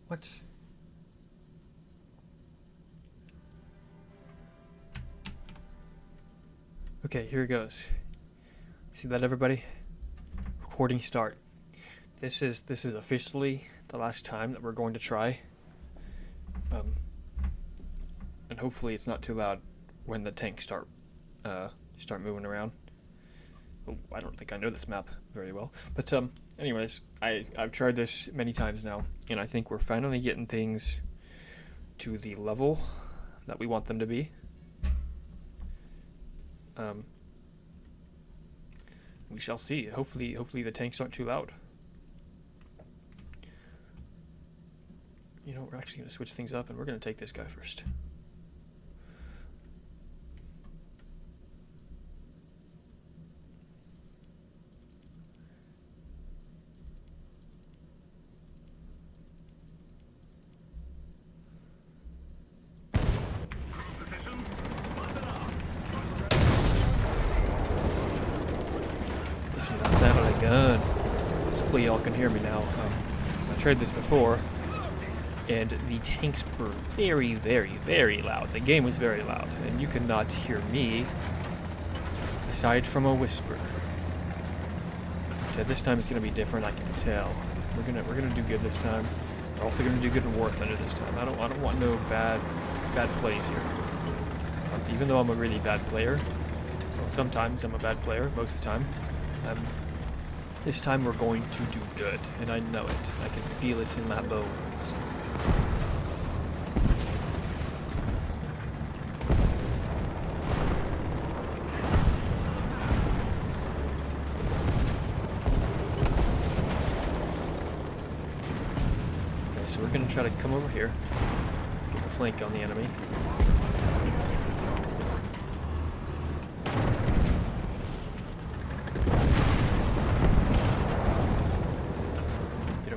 What? Okay, here it goes. See that, everybody? Recording start. This is officially the last time that we're going to try. And hopefully it's not too loud when the tanks start moving around. Oh, I don't think I know this map very well. But anyways, I've tried this many times now, and I think we're finally getting things to the level that we want them to be. We shall see. Hopefully the tanks aren't too loud. You know, we're actually going to switch things up, and we're going to take this guy first. That sound of a gun. Hopefully y'all can hear me now. So I tried this before, and the tanks were very, very, very loud. The game was very loud, and you could not hear me aside from a whisper. But this time it's gonna be different. I can tell. We're gonna do good this time. We're also gonna do good in War Thunder this time. I don't want no bad plays here. Even though I'm a really bad player. Well, sometimes I'm a bad player. Most of the time. This time we're going to do good, and I know it. I can feel it in my bones. Okay, so we're going to try to come over here, get a flank on the enemy.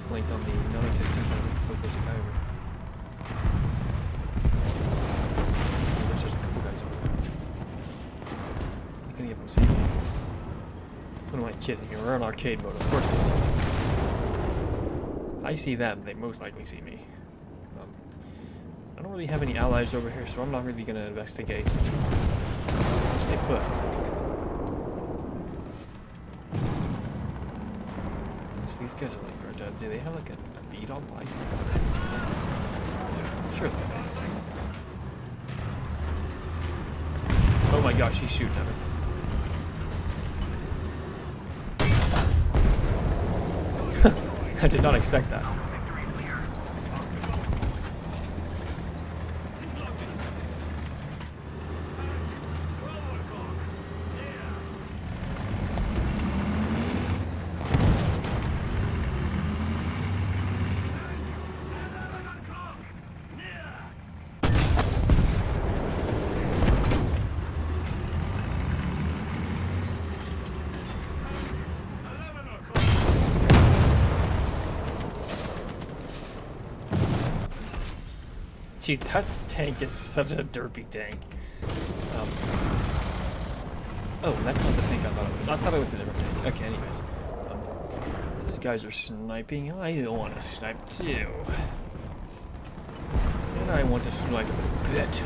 Flank on the non-existent enemy. Oh, there's a guy over there. There's just a couple guys over there. How can any of them see me? What am I kidding here? We're on arcade mode. Of course they see me. I see them. They most likely see me. I don't really have any allies over here, so I'm not really going to investigate. Stay put. These guys are like, do they have like a bead on light? Sure they do. Oh my gosh, she's shooting at her. I did not expect that. Dude, that tank is such a derpy tank. Oh, that's not the tank I thought it was. I thought it was a different tank. Okay, anyways. These guys are sniping. I don't want to snipe too. And I want to snipe a bit.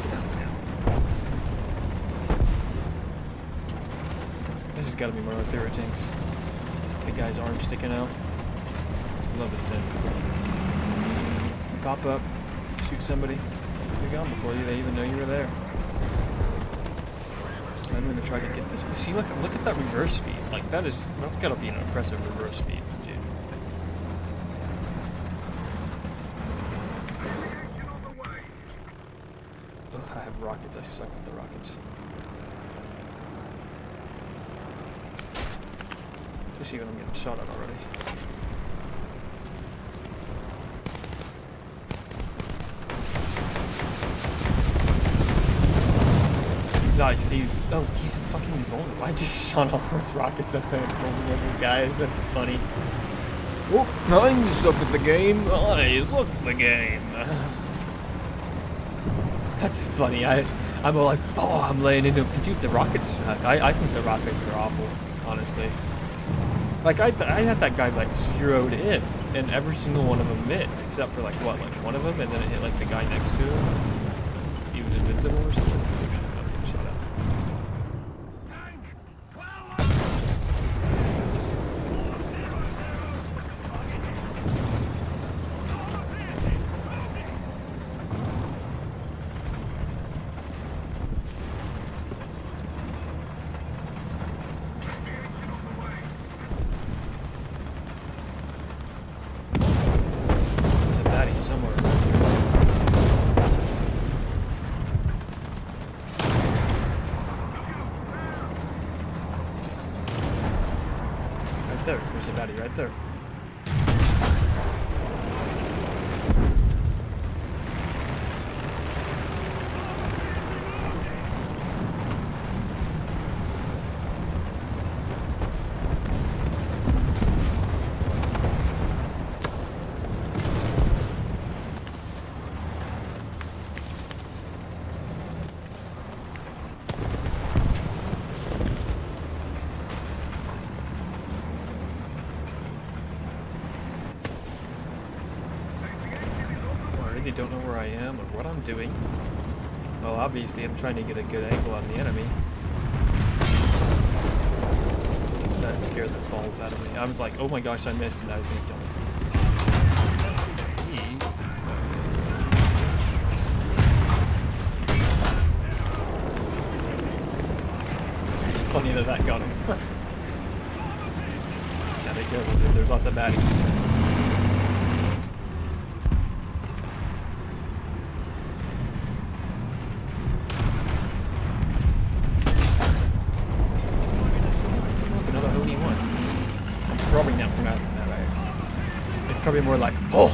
This has got to be one of my favorite tanks. The guy's arm sticking out. I love this tank. Pop up. Shoot somebody. You're gone before they even know you were there. I'm gonna try to get this. See, look at that reverse speed. Like that's gotta be an impressive reverse speed, dude. Ugh, I have rockets. I suck with the rockets. Especially when I'm getting shot at already. I see. Oh, he's fucking invulnerable. I just shot all those rockets at the invulnerable guys. That's funny. Oh, I suck at the game. I suck at the game. That's funny. I'm all like, oh, I'm laying into. Dude, the rockets suck. I think the rockets are awful, honestly. Like I had that guy like zeroed in, and every single one of them missed, except for like what, like one of them, and then it hit like the guy next to him. He was invincible or something. Oh shit, I'm getting shot at. There's a baddie somewhere. Right there. There's a baddie right there. I don't know where I am or what I'm doing. Well, obviously I'm trying to get a good angle on the enemy. That scared the balls out of me. I was like, oh my gosh, I missed, and I was gonna kill him. It's funny that got him. Yeah, be careful, dude. There's lots of baddies. Probably not pronouncing that right. It's probably more like, oh,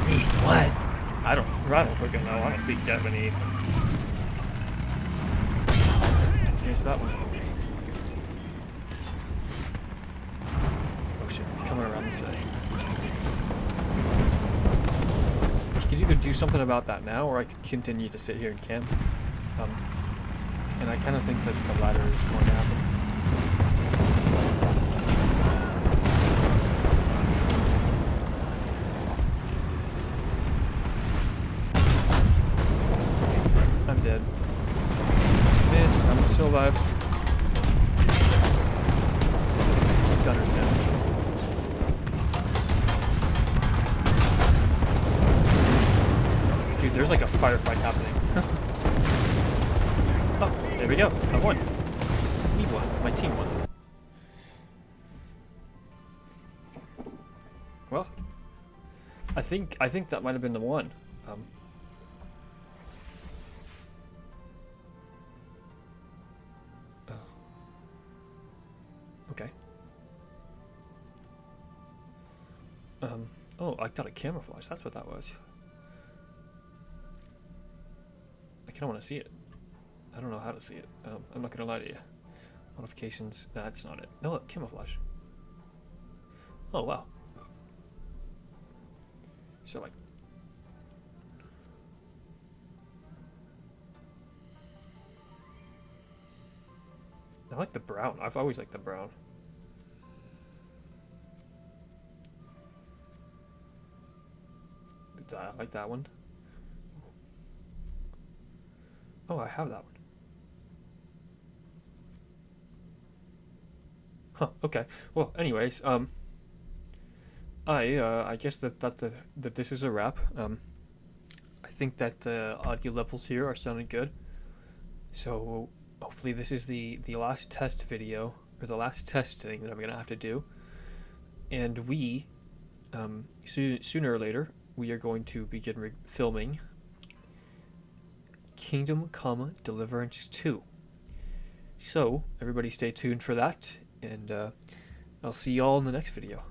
me, what? I don't freaking know. I don't speak Japanese. Here's that one. Oh shit, coming around the side. You could either do something about that now, or I could continue to sit here and camp. And I kind of think that the latter is going to happen. I'm dead. Missed. I'm still alive. These gunners damaged. Dude, there's like a firefight happening. Oh, there we go. I won. We won. My team won. Well, I think that might have been the one. Okay. Oh, I got a camouflage. That's what that was. I kind of want to see it. I don't know how to see it. I'm not gonna lie to you. Modifications. That's not it. No, camouflage. Oh wow. So like. I like the brown. I've always liked the brown. I like that one. Oh, I have that one. Huh, okay. Well, anyways, I guess that this is a wrap. I think that the audio levels here are sounding good. So hopefully this is the last test video, or the last test thing that I'm gonna have to do. And we, sooner or later, we are going to begin filming Kingdom Come Deliverance 2. So everybody stay tuned for that, and I'll see y'all in the next video.